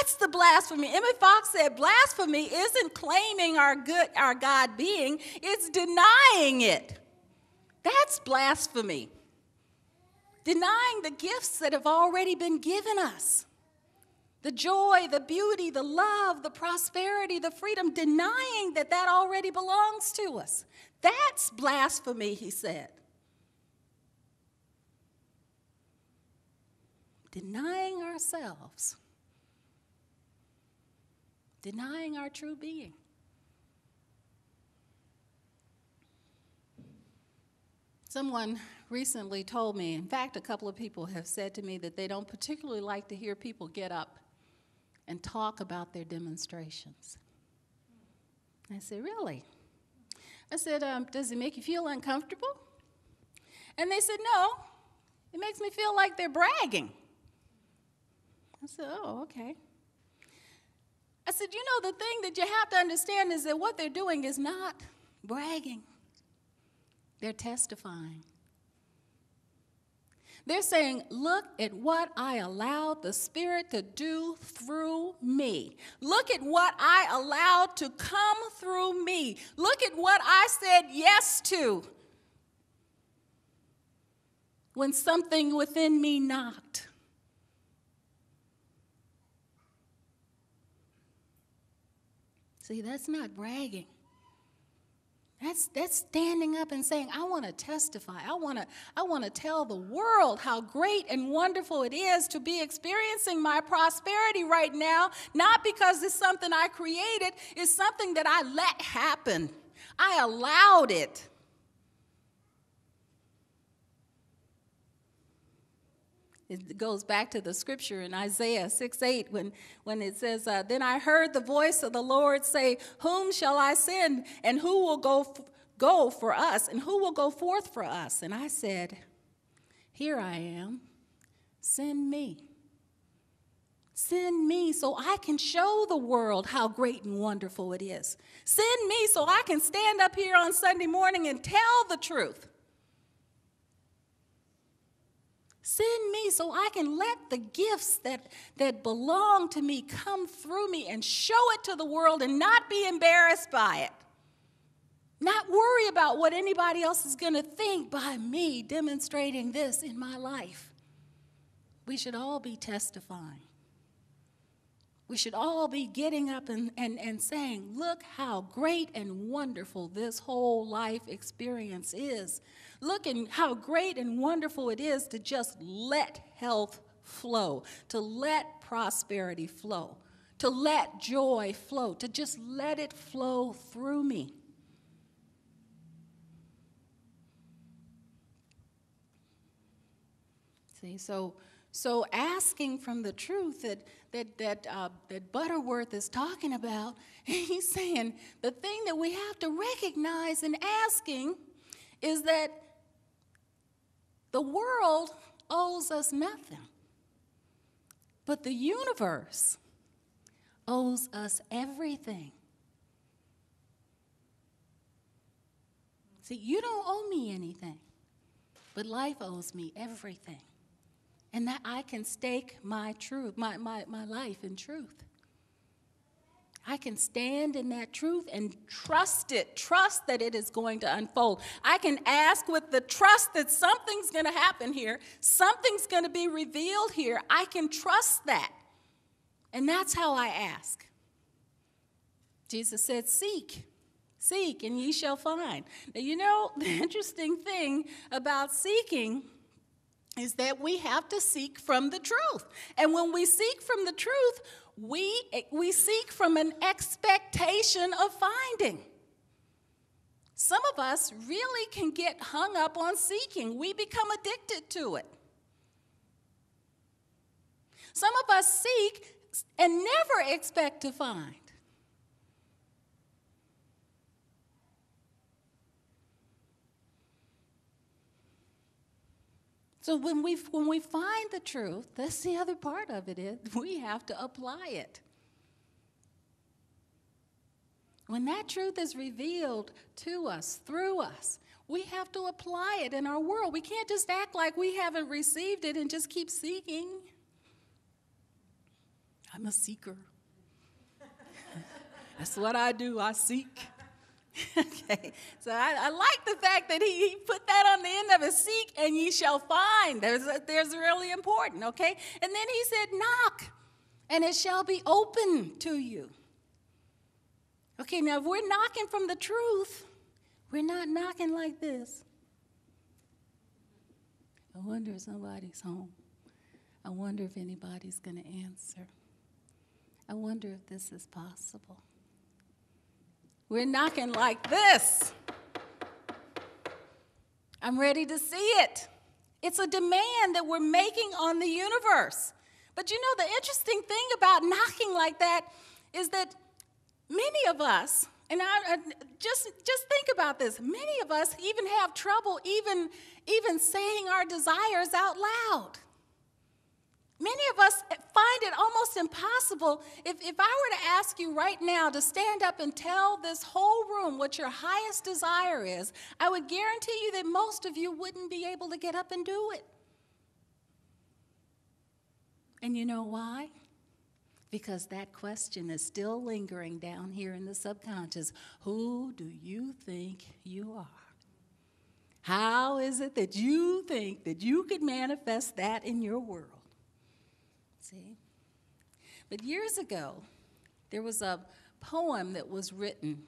That's the blasphemy. Emma Fox said blasphemy isn't claiming our God being, it's denying it. That's blasphemy. Denying the gifts that have already been given us. The joy, the beauty, the love, the prosperity, the freedom, denying that that already belongs to us. That's blasphemy, he said. Denying ourselves. Denying our true being. Someone recently told me, in fact, a couple of people have said to me that they don't particularly like to hear people get up and talk about their demonstrations. I said, really? I said, does it make you feel uncomfortable? And they said, no, it makes me feel like they're bragging. I said, oh, okay. I said, you know, the thing that you have to understand is that what they're doing is not bragging. They're testifying. They're saying, look at what I allowed the Spirit to do through me. Look at what I allowed to come through me. Look at what I said yes to when something within me knocked. See, that's not bragging. That's standing up and saying, I want to testify. I want to tell the world how great and wonderful it is to be experiencing my prosperity right now, not because it's something I created, it's something that I let happen. I allowed it. It goes back to the scripture in Isaiah 6:8 when it says, then I heard the voice of the Lord say, whom shall I send, and who will go for us, and who will go forth for us? And I said, here I am, send me. Send me so I can show the world how great and wonderful it is. Send me so I can stand up here on Sunday morning and tell the truth. Send me so I can let the gifts that belong to me come through me and show it to the world and not be embarrassed by it. Not worry about what anybody else is going to think by me demonstrating this in my life. We should all be testifying. We should all be getting up and saying, look how great and wonderful this whole life experience is. Look at how great and wonderful it is to just let health flow, to let prosperity flow, to let joy flow, to just let it flow through me. See, so asking from the truth that Butterworth is talking about, he's saying the thing that we have to recognize in asking is that the world owes us nothing, but the universe owes us everything. See, you don't owe me anything, but life owes me everything. And that I can stake my truth, my life in truth. I can stand in that truth and trust it, trust that it is going to unfold. I can ask with the trust that something's going to happen here, something's going to be revealed here. I can trust that. And that's how I ask. Jesus said, seek, and ye shall find. Now, you know, the interesting thing about seeking is that we have to seek from the truth. And when we seek from the truth, we seek from an expectation of finding. Some of us really can get hung up on seeking. We become addicted to it. Some of us seek and never expect to find. So when we find the truth, that's the other part of it is we have to apply it. When that truth is revealed to us, through us, we have to apply it in our world. We can't just act like we haven't received it and just keep seeking. I'm a seeker. That's what I do. I seek. Okay, so I like the fact that he put that on the end of it. Seek and ye shall find. There's really important, okay? And then he said, knock, and it shall be open to you. Okay, now if we're knocking from the truth, we're not knocking like this. I wonder if somebody's home. I wonder if anybody's going to answer. I wonder if this is possible. We're knocking like this. I'm ready to see it. It's a demand that we're making on the universe. But you know, the interesting thing about knocking like that is that many of us, and just think about this, many of us even have trouble even saying our desires out loud. Many of us find it almost impossible. If I were to ask you right now to stand up and tell this whole room what your highest desire is, I would guarantee you that most of you wouldn't be able to get up and do it. And you know why? Because that question is still lingering down here in the subconscious. Who do you think you are? How is it that you think that you could manifest that in your world? See? But years ago, there was a poem that was written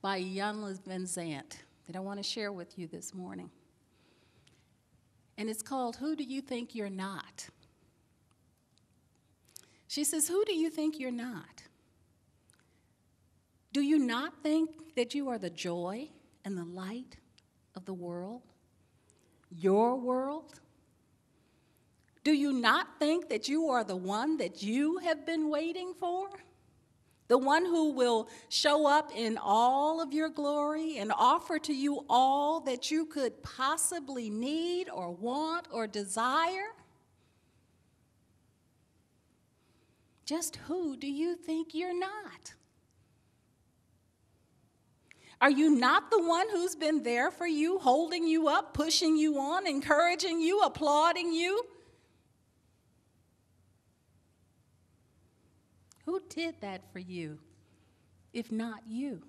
by Jan Van Zant that I want to share with you this morning. And it's called, Who Do You Think You're Not? She says, who do you think you're not? Do you not think that you are the joy and the light of the world? Your world? Do you not think that you are the one that you have been waiting for? The one who will show up in all of your glory and offer to you all that you could possibly need or want or desire? Just who do you think you're not? Are you not the one who's been there for you, holding you up, pushing you on, encouraging you, applauding you? Who did that for you, if not you?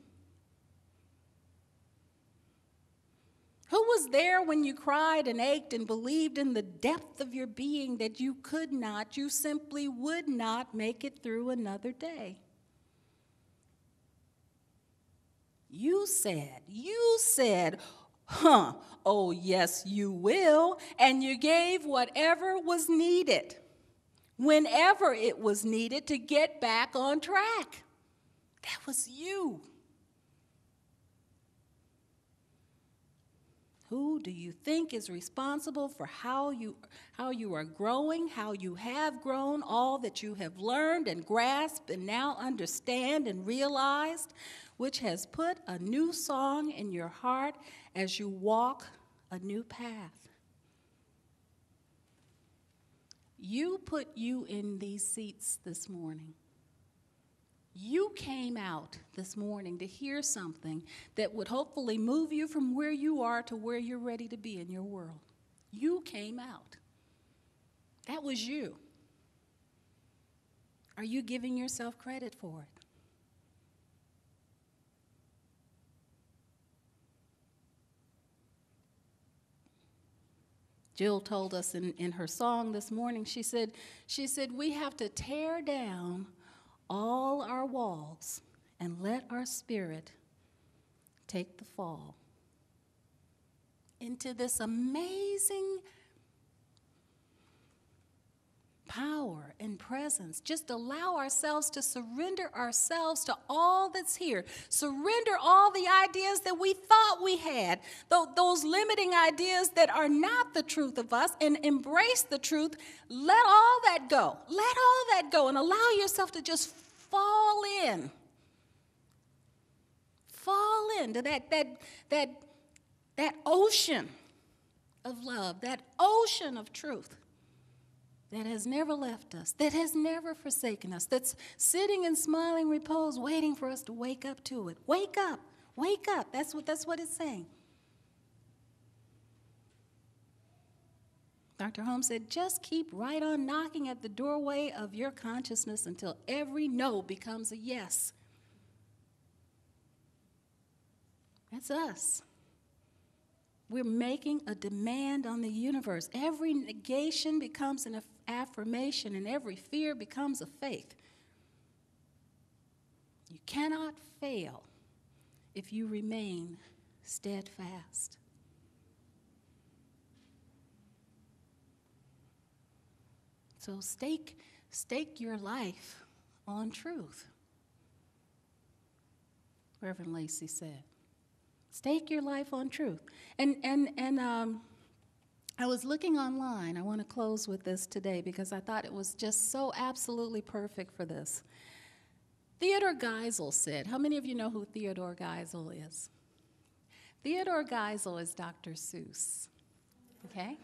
Who was there when you cried and ached and believed in the depth of your being that you could not, you simply would not make it through another day? You said, oh yes you will, and you gave whatever was needed, whenever it was needed to get back on track. That was you. Who do you think is responsible for how you are growing, how you have grown, all that you have learned and grasped and now understand and realized, which has put a new song in your heart as you walk a new path? You put you in these seats this morning. You came out this morning to hear something that would hopefully move you from where you are to where you're ready to be in your world. You came out. That was you. Are you giving yourself credit for it? Jill told us in her song this morning, she said, we have to tear down all our walls and let our spirit take the fall into this amazing power and presence. Just allow ourselves to surrender ourselves to all that's here. Surrender all the ideas that we thought we had, those limiting ideas that are not the truth of us, and embrace the truth. Let all that go. Let all that go and allow yourself to just fall in. Fall into that ocean of love, that ocean of truth that has never left us, that has never forsaken us, that's sitting in smiling repose, waiting for us to wake up to it. Wake up, wake up. That's what it's saying. Dr. Holmes said, just keep right on knocking at the doorway of your consciousness until every no becomes a yes. That's us. We're making a demand on the universe. Every negation becomes an affirmation, and every fear becomes a faith. You cannot fail if you remain steadfast. So stake your life on truth, Reverend Lacey said. Stake your life on truth. And I was looking online. I want to close with this today because I thought it was just so absolutely perfect for this. Theodore Geisel said, how many of you know who Theodore Geisel is? Theodore Geisel is Dr. Seuss, okay?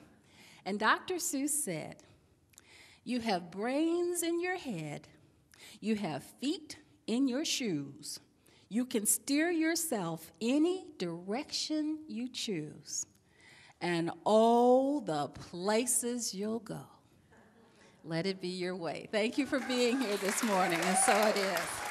And Dr. Seuss said, you have brains in your head, you have feet in your shoes. You can steer yourself any direction you choose, and oh, the places you'll go. Let it be your way. Thank you for being here this morning, and so it is.